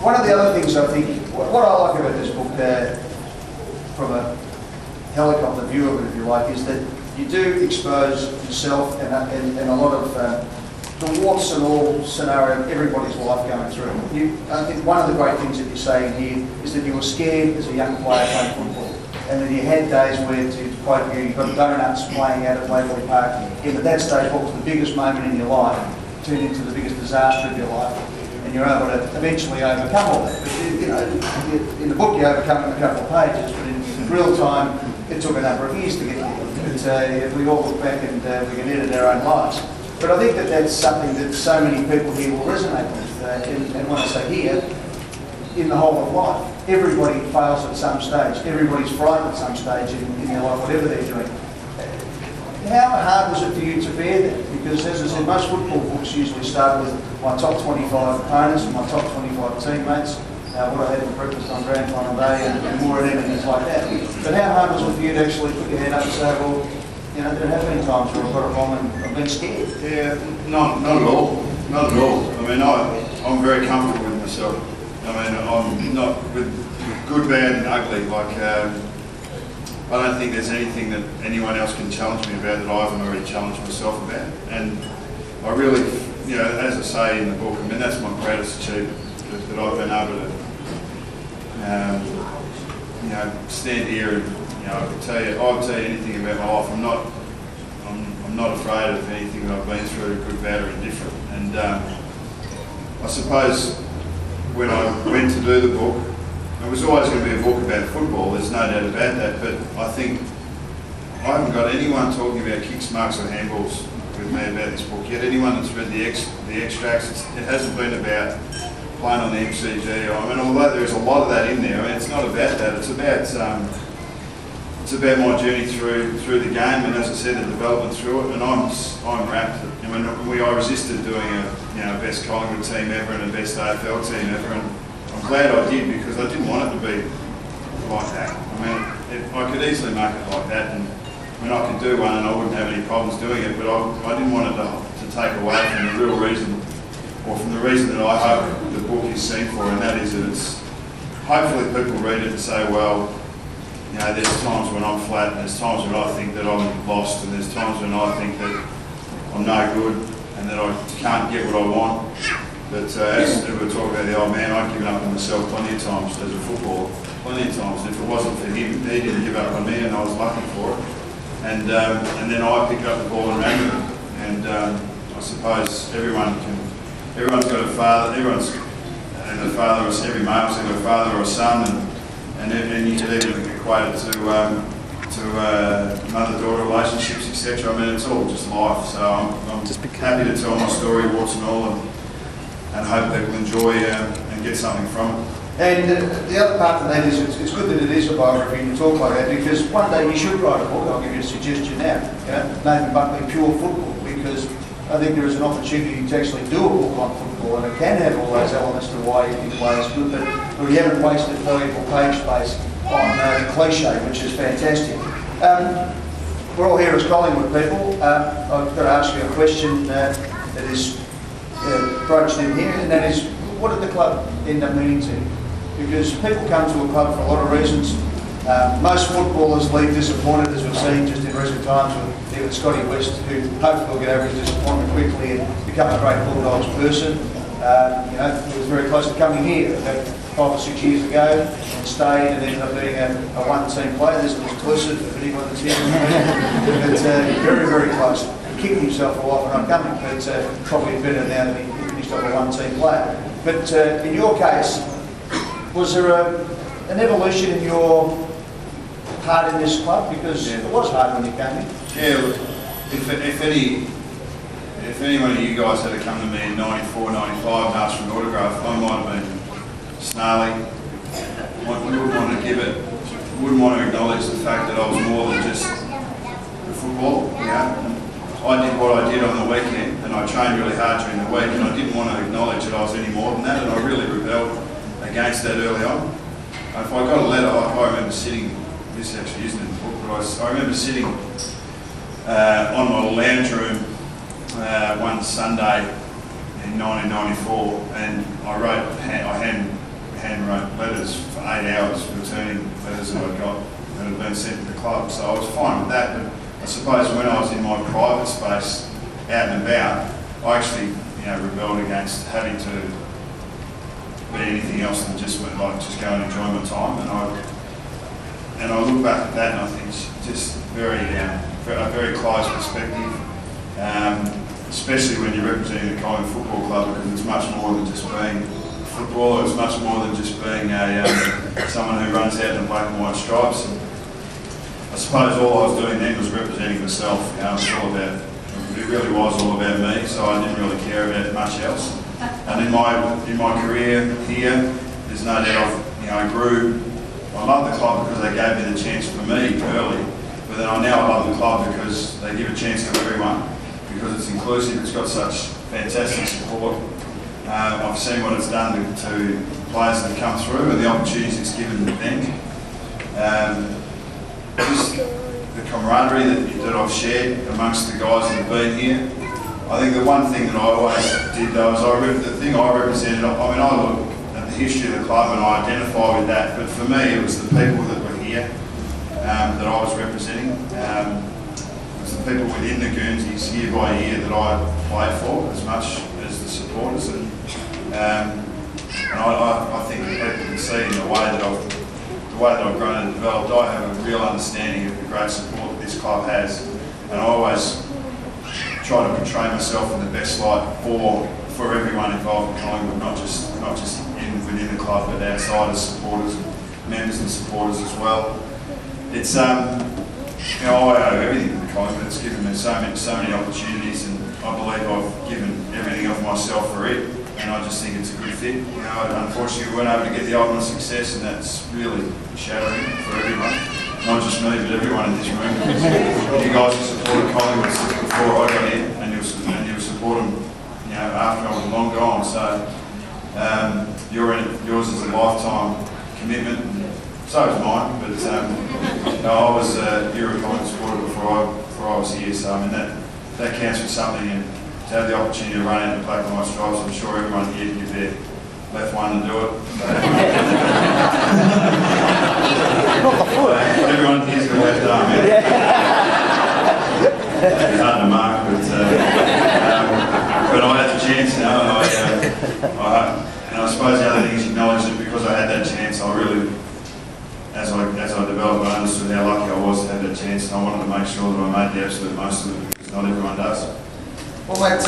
one of the other things I think, what I like about this book, from a helicopter view of it, if you like, is that you do expose yourself and a lot of the warts and all scenario of everybody's life going through. I think one of the great things that you say in here is that you were scared as a young player playing football, and that you had days where, to quote you, you got donuts playing out at Waverley Park. And at that stage, what was the biggest moment in your life turned into the biggest disaster of your life, and you're able to eventually overcome all that. But in the book you overcome it in a couple of pages, but in real time it took a number of years to get there. But we all look back and we can edit our own lives. But I think that that's something that so many people here will resonate with. And when I say here, in the whole of life, everybody fails at some stage. Everybody's frightened at some stage in their life, whatever they're doing. How hard was it for you to bear that? Because, as I said, most football books usually start with my top 25 opponents and my top 25 teammates, what I had for breakfast on Grand Final Day, and more and things like that. But how hard was it for you to actually put your hand up and say, well, you know, there have been times where I've got it wrong and I've been scared? Yeah, not at all. Not at all. I mean, I'm very comfortable with myself. I mean, I'm not with good, bad, and ugly. Like, I don't think there's anything that anyone else can challenge me about that I haven't already challenged myself about. And I really, you know, as I say in the book, I mean, that's my greatest achievement, that I've been able to, you know, stand here and, you know, I'll tell you anything about my life. I'm not afraid of anything that I've been through, good, bad, or indifferent. And I suppose when I went to do the book, it was always going to be a book about football, there's no doubt about that, but I think I haven't got anyone talking about kicks, marks or handballs with me about this book yet. Anyone that's read the extracts, it hasn't been about playing on the MCG. I mean, although there's a lot of that in there, I mean, it's not about that. It's about my journey through the game, and as I said, the development through it. And I'm wrapped. I mean, I resisted doing a best Collingwood team ever and a best AFL team ever, and I'm glad I did, because I didn't want it to be like that. I mean, I could easily make it like that, and I mean, I could do one and I wouldn't have any problems doing it, but I didn't want it to take away from the real reason, or from the reason that I hope the book is seen for, and that is that it's, hopefully people read it and say, well, you know, there's times when I'm flat, and there's times when I think that I'm lost, and there's times when I think that I'm no good, and that I can't get what I want. But as we were talking about the old man, I'd given up on myself plenty of times as a footballer, plenty of times. And if it wasn't for him, he didn't give up on me, and I was lucky for it. And then I picked up the ball and ran with it. And I suppose everyone's got a father, and a father, every male's got a father or a son, and you could even equate it to mother-daughter relationships, etc. I mean, it's all just life. So I'm happy to tell my story, warts and all, and hope people enjoy and get something from it. And the other part of that is it's good that it is a biography and you talk like that, because one day you should write a book. I'll give you a suggestion now. You know, Nathan Buckley, Pure Football, because I think there is an opportunity to actually do a book on football, and it can have all those elements to why you think play is good, but we haven't wasted valuable page space on the cliche, which is fantastic. We're all here as Collingwood people. I've got to ask you a question that is broached in here, and that is, what did the club end up meaning to you? Because people come to a club for a lot of reasons. Most footballers leave disappointed, as we've seen just in recent times with even Scotty West, who hopefully will get over his disappointment quickly and become a great Bulldogs person. You know, he was very close to coming here about 5 or 6 years ago and stayed and ended up being a one-team player. This is exclusive for anyone that's here. But very, very close. Kicking himself a lot for not coming, but probably better now that he finished off a one-team player. But in your case, was there an evolution in your part in this club? Because it was hard when you came in. Yeah, look, if any one of you guys had come to me in 94, 95 and asked for an autograph, I might have been snarly. Wouldn't want to give it, wouldn't want to acknowledge the fact that I was more than just a footballer. You know? I did what I did on the weekend, and I trained really hard during the week, and I didn't want to acknowledge that I was any more than that, and I really rebelled against that early on. If I got a letter, I remember sitting, this actually isn't in the book, but I remember sitting on my lounge room one Sunday in 1994, and I orders that I got that had been sent to the club. So I was fine with that, but I suppose when I was in my private space, out and about, I actually, rebelled against having to be anything else than just just go and enjoy my time. And I look back at that and I think it's just a very close perspective, especially when you're representing the Collingwood Football Club, because it's much more than just being a footballer. It's much more than just being someone who runs out in black and white stripes. And I suppose all I was doing then was representing myself. It really was all about me, so I didn't really care about much else. And in my career here, there's no doubt I grew. I love the club because they gave me the chance for me early, but then I now love the club because they give a chance to everyone, because it's inclusive, it's got such fantastic support. I've seen what it's done to players that come through and the opportunities it's given them. Just the camaraderie that I've shared amongst the guys that have been here. I think the one thing that I always did though is the thing I represented, I look at the history of the club and I identify with that, but for me it was the people that were here that I was representing. It was the people within the Guernseys year by year that I played for as much as the supporters, and I think people can see in the way that I've grown and developed, I have a real understanding of the great support that this club has, and I always try to portray myself in the best light for everyone involved in Collingwood, not just within the club, but outside as supporters, members and supporters as well. It's I owe everything to Collingwood. It's given me so many opportunities, and I believe I've given everything of myself for it. And I just think it's a good fit. Unfortunately, we weren't able to get the ultimate success, and that's really shattering for everyone. Not just me, but everyone in this room. You guys have supported Collingwood since before I got here, and you'll support them, after I was long gone. So yours is a lifetime commitment. So is mine. But I was you're a Collingwood supporter before I was here. So that counts for something. And to have the opportunity to run out in the black and white stripes, I'm sure everyone here give their left one to do it. Everyone here's got a left arm. It's hard to mark, but I had the chance, and I suppose the other thing is acknowledge that because I had that chance, I really, as I developed, I understood how lucky I was to have that chance, and I wanted to make sure that I made the absolute most of it, because not everyone does. Well, mate,